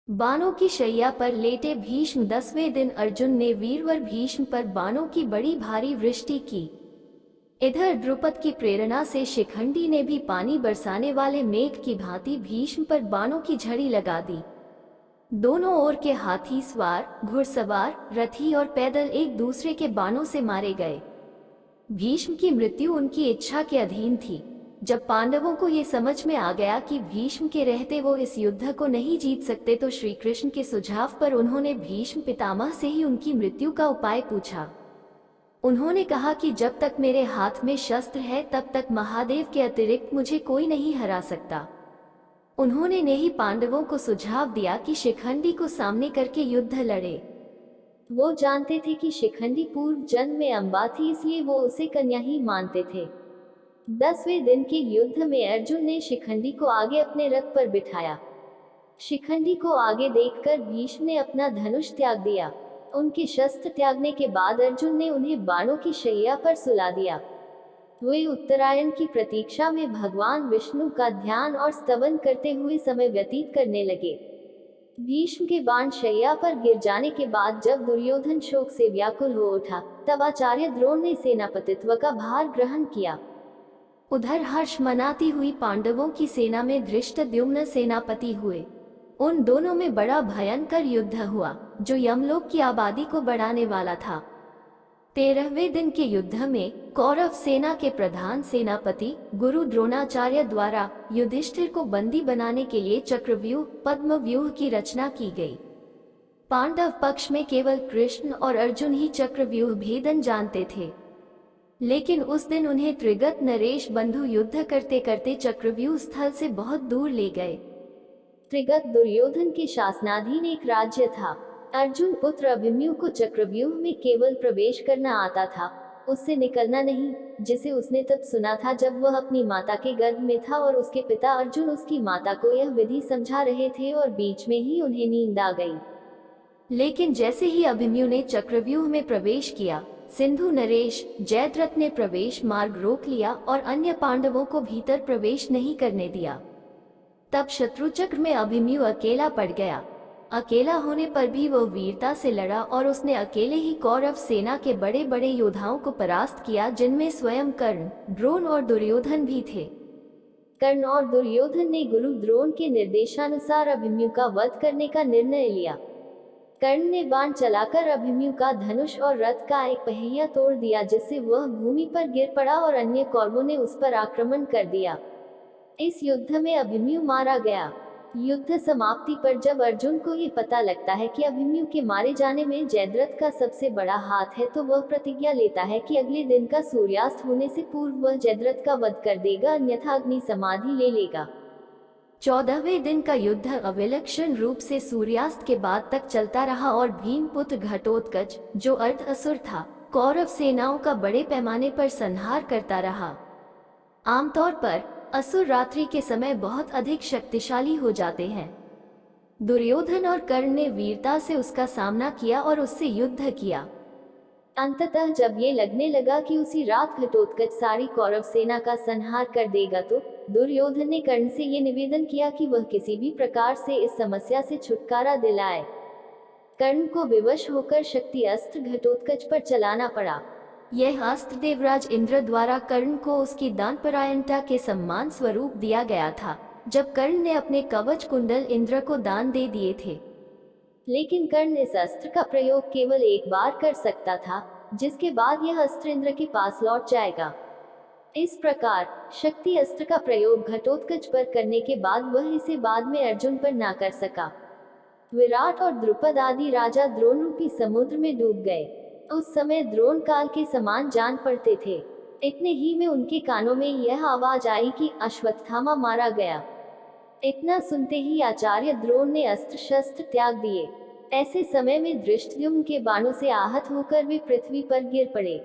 बाणों की शैया पर लेटे भीष्म। 10वें दिन अर्जुन ने वीरवर भीष्म पर बाणों की बड़ी भारी वृष्टि की। इधर द्रुपद की प्रेरणा से शिखंडी ने भी पानी बरसाने वाले मेघ की भांति भीष्म पर बाणों की झड़ी लगा दी। दोनों ओर के हाथी सवार, घुड़सवार, रथी और पैदल एक दूसरे के बाणों से मारे गए। भीष्म की मृत्यु उनकी इच्छा के अधीन थी। जब पांडवों को ये समझ में आ गया कि भीष्म के रहते वो इस युद्ध को नहीं जीत सकते, तो श्री कृष्ण के सुझाव पर उन्होंने भीष्म पितामह से ही उनकी मृत्यु का उपाय पूछा। उन्होंने कहा कि जब तक मेरे हाथ में शस्त्र है तब तक महादेव के अतिरिक्त मुझे कोई नहीं हरा सकता। उन्होंने ने ही पांडवों को सुझाव दिया कि शिखंडी को सामने करके युद्ध लड़े। वो जानते थे कि शिखंडी पूर्व जन्म में अम्बा थी, इसलिए वो उसे कन्या ही मानते थे। 10वें दिन के युद्ध में अर्जुन ने शिखंडी को आगे अपने रथ पर बिठाया। शिखंडी को आगे देखकर भीष्म ने अपना धनुष त्याग दिया। उनके शस्त्र त्यागने के बाद अर्जुन ने उन्हें बाणों की शैया पर सुला दिया। वे उत्तरायण की प्रतीक्षा में भगवान विष्णु का ध्यान और स्तवन करते हुए समय व्यतीत करने लगे। भीष्म के बाण शैया पर गिर जाने के बाद जब दुर्योधन शोक से व्याकुल हो उठा, तब आचार्य द्रोण ने सेनापतित्व का भार ग्रहण किया। उधर हर्ष मनाती हुई पांडवों की सेना में धृष्टद्युम्न सेनापति हुए। उन दोनों में बड़ा भयंकर युद्ध हुआ, जो यमलोक की आबादी को बढ़ाने वाला था। 13वें दिन के युद्ध में कौरव सेना के प्रधान सेनापति गुरु द्रोणाचार्य द्वारा युधिष्ठिर को बंदी बनाने के लिए चक्रव्यूह पद्मव्यूह की रचना की गई। पांडव पक्ष में केवल कृष्ण और अर्जुन ही चक्रव्यूह भेदन जानते थे, लेकिन उस दिन उन्हें त्रिगत नरेश बंधु युद्ध करते करते चक्रव्यूह स्थल से बहुत दूर ले गए। त्रिगत दुर्योधन के शासनाधीन एक राज्य था। अर्जुन पुत्र अभिमन्यु को चक्रव्यूह में केवल प्रवेश करना आता था, उससे निकलना नहीं, जिसे उसने तब सुना था जब वह अपनी माता के गर्भ में था और उसके पिता अर्जुन उसकी माता को यह विधि समझा रहे थे और बीच में ही उन्हें नींद आ गई। लेकिन जैसे ही अभिमन्यु ने चक्रव्यूह में प्रवेश किया, सिंधु नरेश जयद्रथ ने प्रवेश मार्ग रोक लिया और अन्य पांडवों को भीतर प्रवेश नहीं करने दिया। तब शत्रुचक्र में अभिमन्यु अकेला पड़ गया। अकेला होने पर भी वह वीरता से लड़ा और उसने अकेले ही कौरव सेना के बड़े बड़े योद्धाओं को परास्त किया, जिनमें स्वयं कर्ण, द्रोण और दुर्योधन भी थे। कर्ण और दुर्योधन ने गुरु द्रोण के निर्देशानुसार अभिमन्यु का वध करने का निर्णय लिया। कर्ण ने बाण चलाकर अभिमन्यु का धनुष और रथ का एक पहिया तोड़ दिया, जिससे वह भूमि पर गिर पड़ा और अन्य कौरवों ने उस पर आक्रमण कर दिया। इस युद्ध में अभिमन्यु मारा गया। युद्ध समाप्ति पर जब अर्जुन को ये पता लगता है कि अभिमन्यु के मारे जाने में जयद्रथ का सबसे बड़ा हाथ है, तो वह प्रतिज्ञा लेता है कि अगले दिन का सूर्यास्त होने से पूर्व वह जयद्रथ का वध कर देगा, अन्यथा अग्नि समाधि ले लेगा। 14वें दिन का युद्ध अविलक्षण रूप से सूर्यास्त के बाद तक चलता रहा और भीमपुत्र घटोत्कच, जो अर्ध असुर था, कौरव सेनाओं का बड़े पैमाने पर संहार करता रहा। आमतौर पर असुर रात्रि के समय बहुत अधिक शक्तिशाली हो जाते हैं। दुर्योधन और कर्ण ने वीरता से उसका सामना किया और उससे युद्ध किया। अंततः जब ये लगने लगा कि उसी रात घटोत्कच सारी कौरव सेना का संहार कर देगा, तो दुर्योधन ने कर्ण से ये निवेदन किया कि वह किसी भी प्रकार से इस समस्या से छुटकारा दिलाए। कर्ण को विवश होकर शक्ति अस्त्र घटोत्कच पर चलाना पड़ा। यह अस्त्र देवराज इंद्र द्वारा कर्ण को उसकी दानपरायणता के सम्मान स्वरूप दिया गया था, जब कर्ण ने अपने कवच कुंडल इंद्र को दान दे दिए थे। लेकिन कर्ण इस अस्त्र का प्रयोग केवल एक बार कर सकता था, जिसके बाद यह अस्त्र इंद्र के पास लौट जाएगा। इस प्रकार शक्ति अस्त्र का प्रयोग घटोत्कच पर करने के बाद वह इसे बाद में अर्जुन पर ना कर सका। विराट और द्रुपद आदि राजा द्रोण रूपी समुद्र में डूब गए। उस समय द्रोण काल के समान जान पड़ते थे। इतने ही में उनके कानों में यह आवाज आई कि अश्वत्थामा मारा गया। इतना सुनते ही आचार्य द्रोण ने अस्त्र शस्त्र त्याग दिए। ऐसे समय में धृष्टद्युम्न के बाणों से आहत होकर वे पृथ्वी पर गिर पड़े।